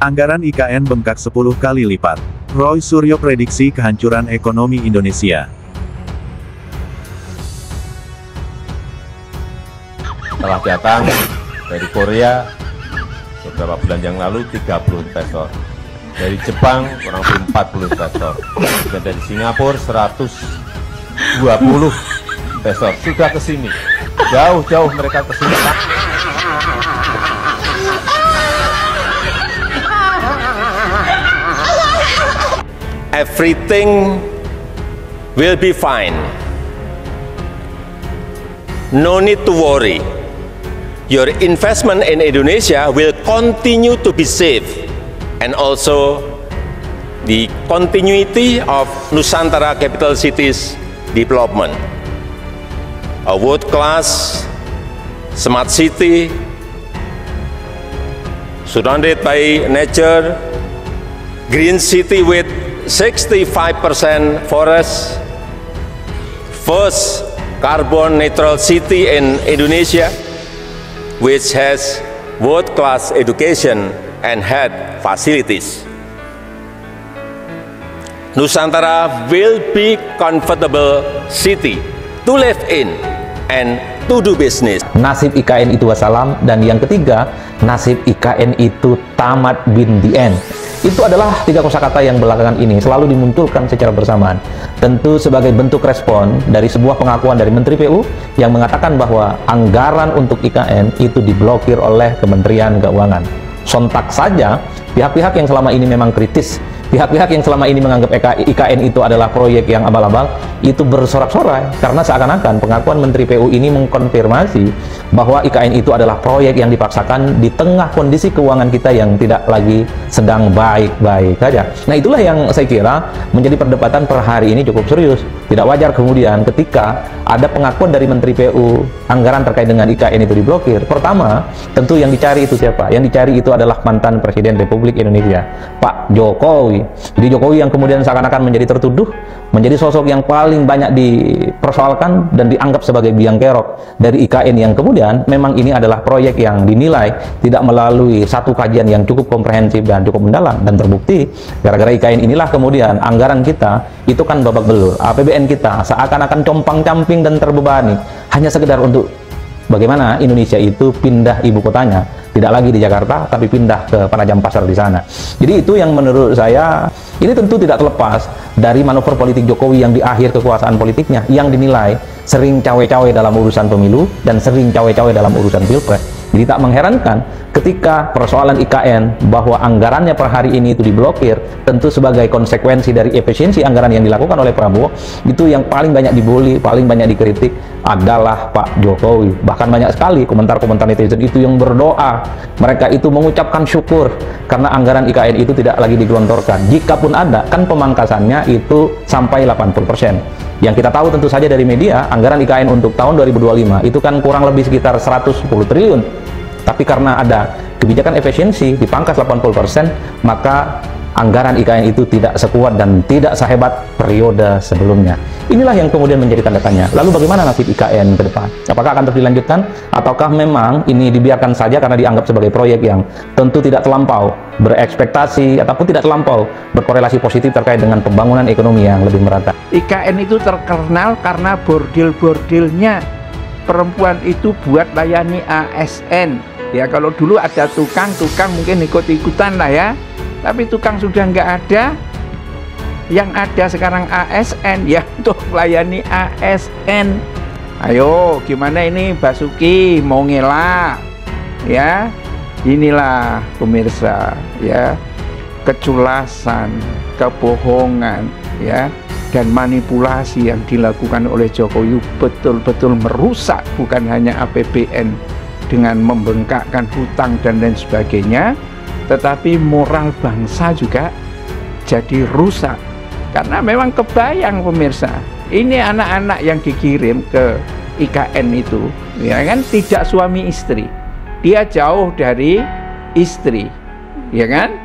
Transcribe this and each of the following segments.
Anggaran IKN bengkak 10 kali lipat. Roy Suryo prediksi kehancuran ekonomi Indonesia. Telah datang dari Korea beberapa bulan yang lalu 30 investor. Dari Jepang kurang lebih 40 investor. Dan dari Singapura 120 investor sudah ke sini. Jauh-jauh mereka ke sini. Everything will be fine. No need to worry. Your investment in Indonesia will continue to be safe, and also the continuity of Nusantara Capital Cities development. A world-class smart city surrounded by nature, green city with 65% forest, first carbon neutral city in Indonesia, which has world-class education and health facilities. Nusantara will be comfortable city to live in and to do business. Nasib IKN itu wassalam, dan yang ketiga, nasib IKN itu tamat bin the end. Itu adalah tiga kosakata yang belakangan ini selalu dimunculkan secara bersamaan. Tentu sebagai bentuk respon dari sebuah pengakuan dari Menteri PU yang mengatakan bahwa anggaran untuk IKN itu diblokir oleh Kementerian Keuangan. Sontak saja, pihak-pihak yang selama ini memang kritis, pihak-pihak yang selama ini menganggap IKN itu adalah proyek yang abal-abal, itu bersorak-sorai karena seakan-akan pengakuan Menteri PU ini mengkonfirmasi bahwa IKN itu adalah proyek yang dipaksakan di tengah kondisi keuangan kita yang tidak lagi sedang baik-baik saja. Nah, itulah yang saya kira menjadi perdebatan per hari ini cukup serius. Tidak wajar kemudian ketika ada pengakuan dari Menteri PU anggaran terkait dengan IKN itu diblokir. Pertama, tentu yang dicari itu siapa? Yang dicari itu adalah mantan Presiden Republik Indonesia, Pak Jokowi. Jadi Jokowi yang kemudian seakan-akan menjadi tertuduh, menjadi sosok yang paling banyak dipersoalkan dan dianggap sebagai biang kerok dari IKN, yang kemudian memang ini adalah proyek yang dinilai tidak melalui satu kajian yang cukup komprehensif dan cukup mendalam, dan terbukti gara-gara IKN inilah kemudian anggaran kita itu kan babak belur. APBN kita seakan-akan compang-camping dan terbebani hanya sekedar untuk bagaimana Indonesia itu pindah ibu kotanya, tidak lagi di Jakarta tapi pindah ke Penajam Pasar di sana. Jadi itu yang menurut saya ini tentu tidak terlepas dari manuver politik Jokowi yang di akhir kekuasaan politiknya yang dinilai sering cawe-cawe dalam urusan pemilu dan sering cawe-cawe dalam urusan pilpres. Jadi tak mengherankan ketika persoalan IKN bahwa anggarannya per hari ini itu diblokir, tentu sebagai konsekuensi dari efisiensi anggaran yang dilakukan oleh Prabowo, itu yang paling banyak dibully, paling banyak dikritik adalah Pak Jokowi. Bahkan banyak sekali komentar-komentar netizen itu yang berdoa, mereka itu mengucapkan syukur karena anggaran IKN itu tidak lagi digelontorkan. Jikapun ada, kan pemangkasannya itu sampai 80%. Yang kita tahu tentu saja dari media, anggaran IKN untuk tahun 2025 itu kan kurang lebih sekitar 110 triliun. Tapi karena ada kebijakan efisiensi dipangkas 80%, maka anggaran IKN itu tidak sekuat dan tidak sehebat periode sebelumnya. Inilah yang kemudian menjadi tanda tanya. Lalu bagaimana nasib IKN ke depan? Apakah akan terus dilanjutkan? Ataukah memang ini dibiarkan saja karena dianggap sebagai proyek yang tentu tidak terlampau berekspektasi ataupun tidak terlampau berkorelasi positif terkait dengan pembangunan ekonomi yang lebih merata? IKN itu terkenal karena bordil-bordilnya. Perempuan itu buat layani ASN. Ya, kalau dulu ada tukang mungkin ikut-ikutan lah ya. Tapi tukang sudah nggak ada. Yang ada sekarang ASN, ya untuk melayani ASN. Ayo, gimana ini Basuki mau ngelak? Ya, inilah pemirsa, ya, keculasan, kebohongan, ya, dan manipulasi yang dilakukan oleh Jokowi betul-betul merusak bukan hanya APBN dengan membengkakkan hutang dan lain sebagainya, tetapi moral bangsa juga jadi rusak. Karena memang kebayang pemirsa, ini anak-anak yang dikirim ke IKN itu, ya kan, tidak suami istri, dia jauh dari istri, ya kan,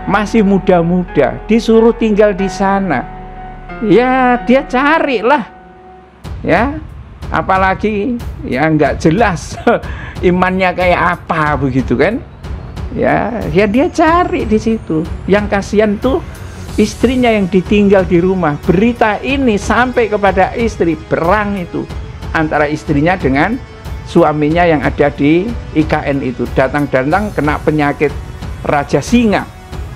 masih muda-muda, disuruh tinggal di sana, ya dia carilah, ya, apalagi ya nggak jelas imannya kayak apa begitu kan. Ya dia cari di situ. Yang kasihan tuh istrinya yang ditinggal di rumah. Berita ini sampai kepada istri, perang itu antara istrinya dengan suaminya yang ada di IKN itu. Datang-datang kena penyakit Raja Singa,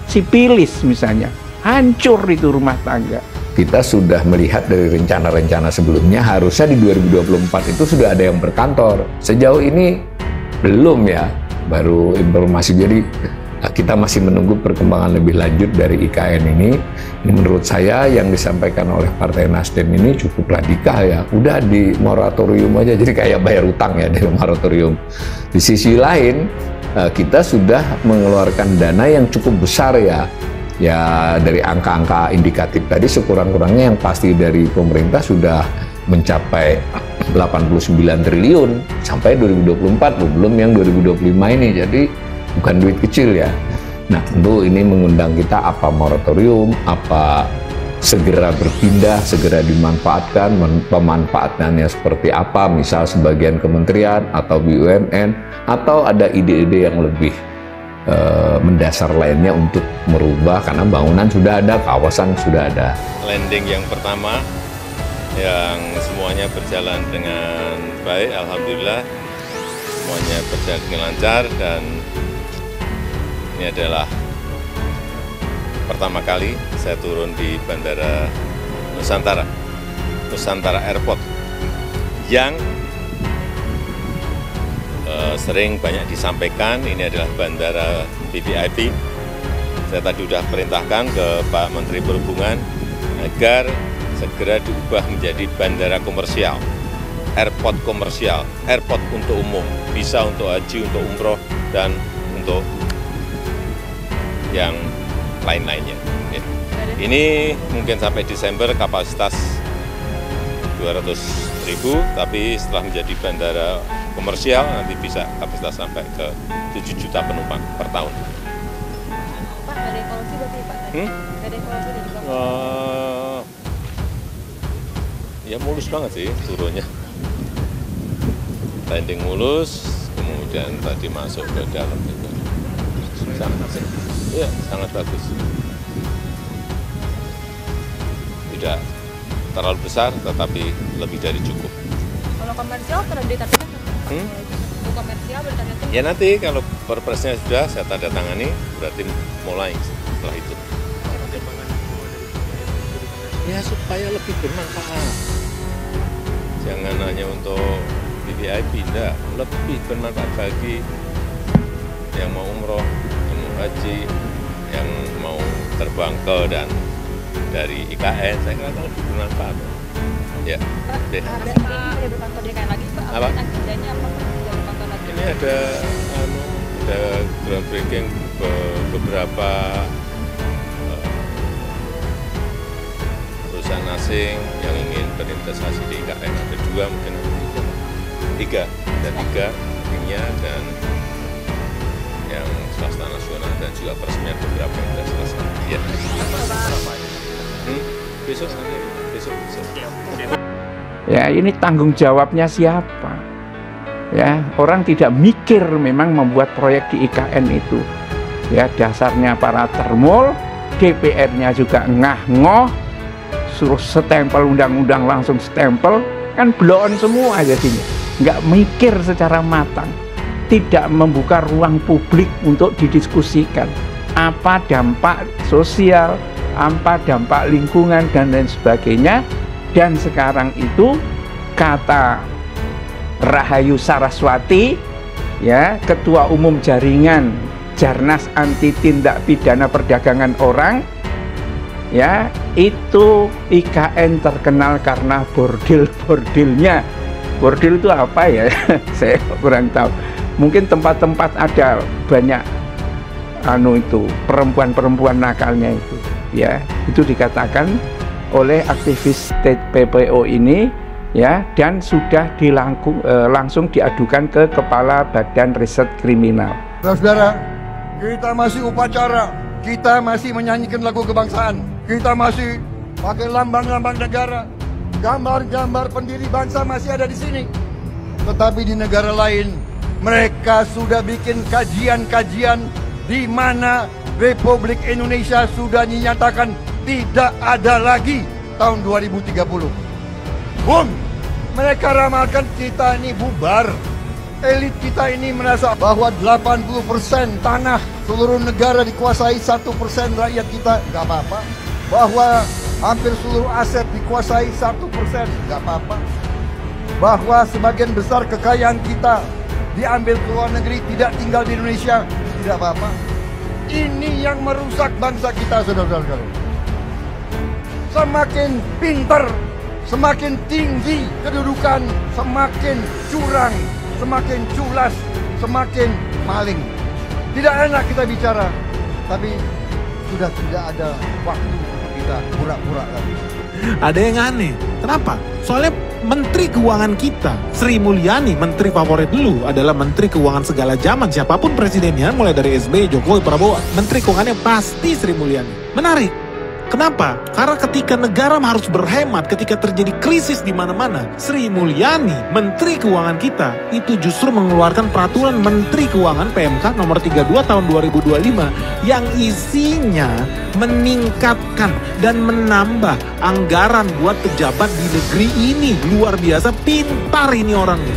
sipilis misalnya. Hancur itu rumah tangga. Kita sudah melihat dari rencana-rencana sebelumnya, harusnya di 2024 itu sudah ada yang berkantor. Sejauh ini belum ya, baru informasi. Jadi kita masih menunggu perkembangan lebih lanjut dari IKN ini. Ini menurut saya yang disampaikan oleh Partai Nasdem ini cukup radikal ya. Udah di moratorium aja, jadi kayak bayar utang ya, di moratorium. Di sisi lain, kita sudah mengeluarkan dana yang cukup besar ya. Ya dari angka-angka indikatif tadi sekurang-kurangnya yang pasti dari pemerintah sudah mencapai 89 triliun sampai 2024, belum yang 2025 ini. Jadi bukan duit kecil ya. Nah tentu ini mengundang kita apa moratorium, apa segera berpindah, segera dimanfaatkan, pemanfaatannya seperti apa, misal sebagian kementerian atau BUMN, atau ada ide-ide yang lebih mendasar lainnya untuk merubah, karena bangunan sudah ada, kawasan sudah ada. Landing yang pertama yang semuanya berjalan dengan baik, alhamdulillah semuanya berjalan dengan lancar, dan ini adalah pertama kali saya turun di Bandara Nusantara Airport yang sering banyak disampaikan ini adalah bandara VVIP. Saya tadi sudah perintahkan ke Pak Menteri Perhubungan agar segera diubah menjadi bandara komersial, airport komersial, airport untuk umum, bisa untuk haji, untuk umroh, dan untuk yang lain-lainnya. Ini mungkin sampai Desember kapasitas 200.000, tapi setelah menjadi bandara komersial nanti bisa kapasitas sampai ke 7 juta penumpang per tahun. Pak, ada evaluasi berarti Pak? Ada evaluasi dari Bapak? Ya mulus banget sih turunnya. Landing mulus, kemudian tadi masuk ke dalam juga. Sangat bagus. Tidak terlalu besar, tetapi lebih dari cukup. Kalau komersial ditargetkan untuk komersial bertargetkan? Ya nanti kalau perpresnya sudah saya tanda tangani, berarti mulai setelah itu. Ya supaya lebih bermanfaat. Jangan hanya untuk VVIP, enggak. Lebih bermanfaat bagi yang mau umroh, yang mau haji, yang mau terbang ke dan dari IKN, saya kira lebih bermanfaat. Ya. Pak, ada berkantor di IKN lagi Pak? Apa? Agendanya apa Pak? Berkantor lagi? Ini ada groundbreaking beberapa perusahaan asing yang ingin berinvestasi di IKN. Ada 2 mungkin 3, ada 3 tingginya, dan yang swasta nasional, dan juga peresmian beberapa yang sudah selesai. Ya. Besok. Ya ini tanggung jawabnya siapa? Ya orang tidak mikir memang membuat proyek di IKN itu. Ya dasarnya para termol, DPR-nya juga ngah-ngoh, suruh stempel undang-undang langsung stempel, kan blow-on semua jadinya. Nggak mikir secara matang, tidak membuka ruang publik untuk didiskusikan apa dampak sosial, apa dampak lingkungan, dan lain sebagainya. Dan sekarang itu kata Rahayu Saraswati, ya Ketua Umum Jaringan Jarnas Anti Tindak Pidana Perdagangan Orang, ya itu IKN terkenal karena bordil-bordilnya. Bordil itu apa ya? Saya kurang tahu. Mungkin tempat-tempat ada banyak itu perempuan-perempuan nakalnya itu, ya itu dikatakan oleh aktivis PPO ini, ya, dan sudah langsung diadukan ke Kepala Badan Riset Kriminal. Saudara, kita masih upacara, kita masih menyanyikan lagu kebangsaan, kita masih pakai lambang-lambang negara, gambar-gambar pendiri bangsa masih ada di sini. Tetapi di negara lain, mereka sudah bikin kajian-kajian di mana Republik Indonesia sudah dinyatakan tidak ada lagi tahun 2030. Bun, mereka ramalkan kita ini bubar. Elit kita ini merasa bahwa 80% tanah seluruh negara dikuasai 1% rakyat kita, nggak apa-apa. Bahwa hampir seluruh aset dikuasai 1%, nggak apa-apa. Bahwa sebagian besar kekayaan kita diambil ke luar negeri, tidak tinggal di Indonesia, tidak apa-apa. Ini yang merusak bangsa kita, saudara-saudara. Semakin pintar, semakin tinggi kedudukan, semakin curang, semakin culas, semakin maling. Tidak enak kita bicara, tapi sudah tidak ada waktu untuk kita pura-pura lagi. Ada yang aneh. Kenapa? Soalnya Menteri Keuangan kita, Sri Mulyani, menteri favorit dulu, adalah Menteri Keuangan segala zaman. Siapapun presidennya, mulai dari SBY, Jokowi, Prabowo, Menteri Keuangannya pasti Sri Mulyani. Menarik. Kenapa? Karena ketika negara harus berhemat, ketika terjadi krisis di mana-mana, Sri Mulyani, Menteri Keuangan kita, itu justru mengeluarkan peraturan Menteri Keuangan PMK nomor 32 tahun 2025 yang isinya meningkatkan dan menambah anggaran buat pejabat di negeri ini. Luar biasa pintar ini orangnya.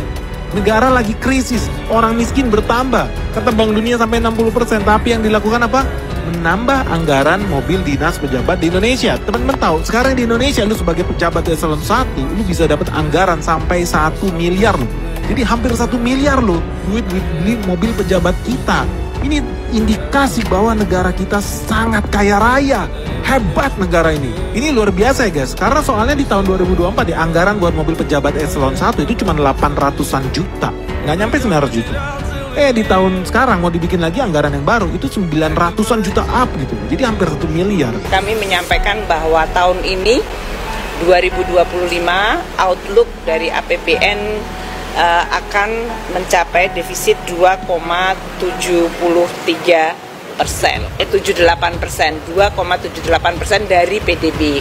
Negara lagi krisis, orang miskin bertambah. Kata Bank Dunia sampai 60%, tapi yang dilakukan apa? Menambah anggaran mobil dinas pejabat di Indonesia. Teman-teman tahu, sekarang di Indonesia lu sebagai pejabat eselon 1, lu bisa dapat anggaran sampai 1 miliar lu. Jadi hampir 1 miliar lu duit beli mobil pejabat kita. Ini indikasi bahwa negara kita sangat kaya raya. Hebat negara ini. Ini luar biasa ya guys. Karena soalnya di tahun 2024 anggaran buat mobil pejabat eselon 1 itu cuma 800-an juta. Nggak nyampe 900 juta. Di tahun sekarang mau dibikin lagi anggaran yang baru itu 900-an juta up gitu. Jadi hampir 1 miliar. Kami menyampaikan bahwa tahun ini 2025 outlook dari APBN akan mencapai defisit 2,78% dari PDB.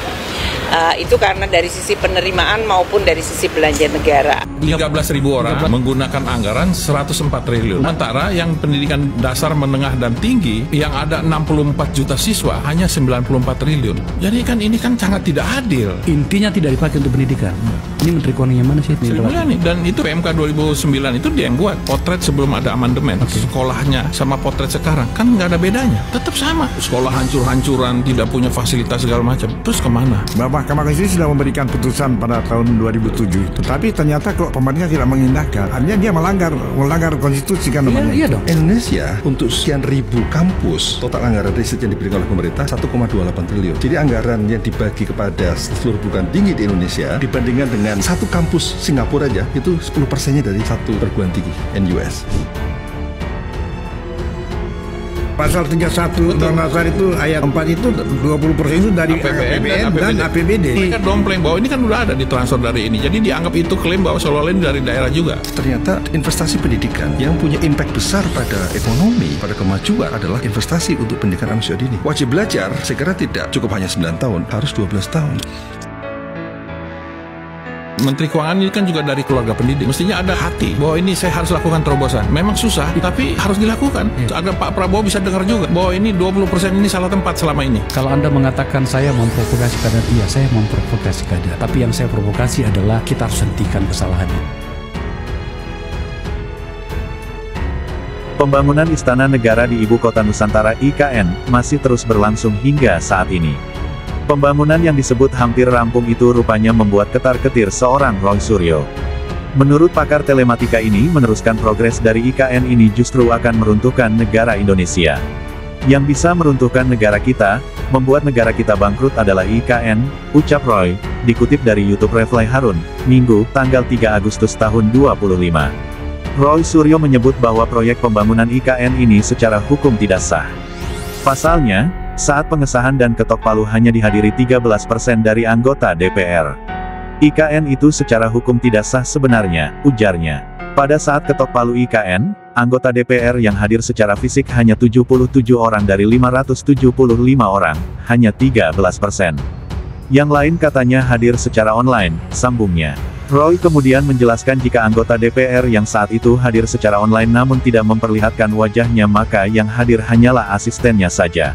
Itu karena dari sisi penerimaan maupun dari sisi belanja negara. 13.000 orang menggunakan anggaran 104 triliun. Sementara yang pendidikan dasar, menengah, dan tinggi yang ada 64 juta siswa hanya 94 triliun. Jadi kan ini kan sangat tidak adil. Intinya tidak dipakai untuk pendidikan. Ini Menteri Keuangan yang mana sih? Sri Mulyani. Dan itu PMK 2009 itu dia yang buat. Potret sebelum ada amandemen. Sekolahnya sama potret sekarang kan nggak ada bedanya. Tetap sama. Sekolah hancur-hancuran, tidak punya fasilitas segala macam. Terus kemana? Mahkamah Konstitusi sudah memberikan putusan pada tahun 2007 itu, tapi ternyata kok pemerintah tidak mengindahkan, artinya dia melanggar konstitusi kan namanya. Iya dong. Indonesia untuk sekian ribu kampus, total anggaran riset yang diberikan oleh pemerintah 1,28 triliun. Jadi anggaran yang dibagi kepada seluruh perguruan tinggi di Indonesia dibandingkan dengan satu kampus Singapura aja itu 10%-nya dari satu perguruan tinggi NUS. Pasal 31 Undang-Undang itu ayat 4 itu 20% itu dari APBN dan APBD. Mereka dompleng bahwa ini kan udah ada ditransfer dari ini. Jadi dianggap itu klaim bahwa seolah-olah ini dari daerah juga. Ternyata investasi pendidikan yang punya impact besar pada ekonomi, pada kemajuan adalah investasi untuk pendidikan anak usia dini. Wajib belajar, saya kira tidak cukup hanya 9 tahun, harus 12 tahun. Menteri Keuangan ini kan juga dari keluarga pendidik. Mestinya ada hati bahwa ini saya harus lakukan terobosan. Memang susah, tapi harus dilakukan. Agar Pak Prabowo bisa dengar juga bahwa ini 20% ini salah tempat selama ini. Kalau Anda mengatakan saya memprovokasi kader, iya saya memprovokasi kader. Tapi yang saya provokasi adalah kita harus hentikan kesalahannya. Pembangunan Istana Negara di Ibu Kota Nusantara IKN masih terus berlangsung hingga saat ini. Pembangunan yang disebut hampir rampung itu rupanya membuat ketar-ketir seorang Roy Suryo. Menurut pakar telematika ini, meneruskan progres dari IKN ini justru akan meruntuhkan negara Indonesia. Yang bisa meruntuhkan negara kita, membuat negara kita bangkrut adalah IKN, ucap Roy, dikutip dari YouTube Refly Harun, Minggu, tanggal 3 Agustus tahun 2025. Roy Suryo menyebut bahwa proyek pembangunan IKN ini secara hukum tidak sah. Pasalnya, saat pengesahan dan ketok palu hanya dihadiri 13% dari anggota DPR. IKN itu secara hukum tidak sah sebenarnya, ujarnya. Pada saat ketok palu IKN, anggota DPR yang hadir secara fisik hanya 77 orang dari 575 orang, hanya 13%. Yang lain katanya hadir secara online, sambungnya. Roy kemudian menjelaskan jika anggota DPR yang saat itu hadir secara online namun tidak memperlihatkan wajahnya maka yang hadir hanyalah asistennya saja.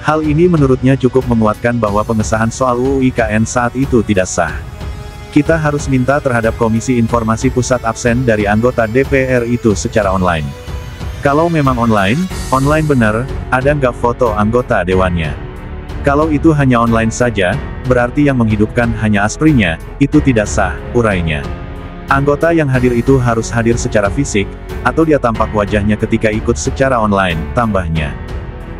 Hal ini menurutnya cukup menguatkan bahwa pengesahan soal UU IKN saat itu tidak sah. Kita harus minta terhadap Komisi Informasi Pusat absen dari anggota DPR itu secara online. Kalau memang online benar, ada nggak foto anggota dewannya? Kalau itu hanya online saja, berarti yang menghidupkan hanya asprinya, itu tidak sah, urainya. Anggota yang hadir itu harus hadir secara fisik, atau dia tampak wajahnya ketika ikut secara online, tambahnya.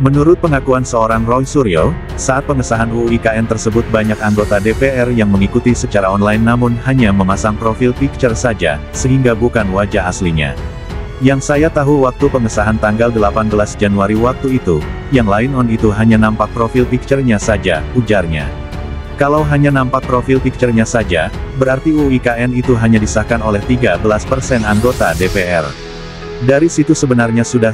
Menurut pengakuan seorang Roy Suryo, saat pengesahan UU IKN tersebut banyak anggota DPR yang mengikuti secara online namun hanya memasang profil picture saja, sehingga bukan wajah aslinya. Yang saya tahu waktu pengesahan tanggal 18 Januari waktu itu, yang lain on itu hanya nampak profil picture-nya saja, ujarnya. Kalau hanya nampak profil picture-nya saja, berarti UU IKN itu hanya disahkan oleh 13% anggota DPR. Dari situ sebenarnya sudah